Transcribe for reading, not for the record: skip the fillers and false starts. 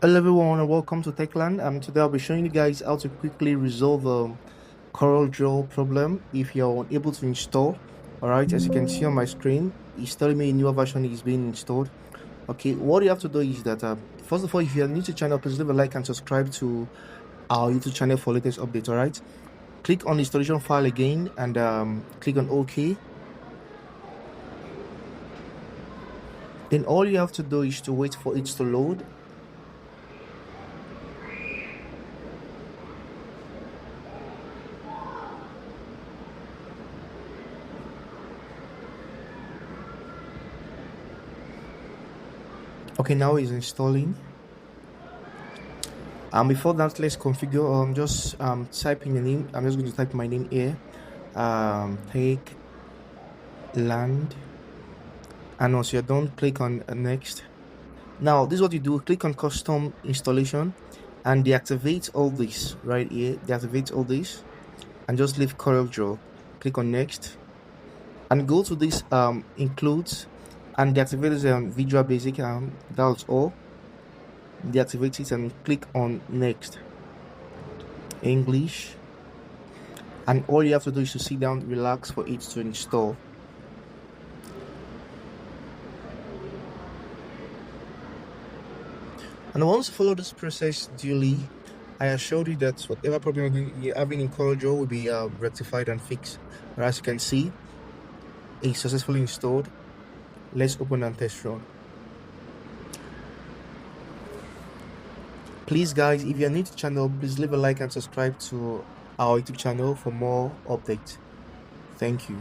Hello everyone and welcome to Techland. Today I'll be showing you guys how to quickly resolve a CorelDRAW problem if you're unable to install. Alright, as you can see on my screen, it's telling me a newer version is being installed. Okay, what you have to do is that first of all, if you're new to the channel, please leave a like and subscribe to our YouTube channel for latest updates. Alright, click on the installation file again and click on OK. Then all you have to do is to wait for it to load. Okay, now it's installing. Before that, let's configure. Just type in your name. I'm just going to type my name here. Take land, and once you're done, click on next. Now this is what you do. Click on custom installation and deactivate all this right here. Deactivate all this and just leave CorelDRAW. Click on next and go to this includes and deactivate this Visual Basic. That's all. Deactivate it and click on next. English, and all you have to do is to sit down, relax for it to install. And once you follow this process duly, I assure you that whatever problem you're having in CorelDRAW will be rectified and fixed. But as you can see, it's successfully installed. Let's open and test run. Please guys, if you're new to the channel, please leave a like and subscribe to our YouTube channel for more updates. Thank you.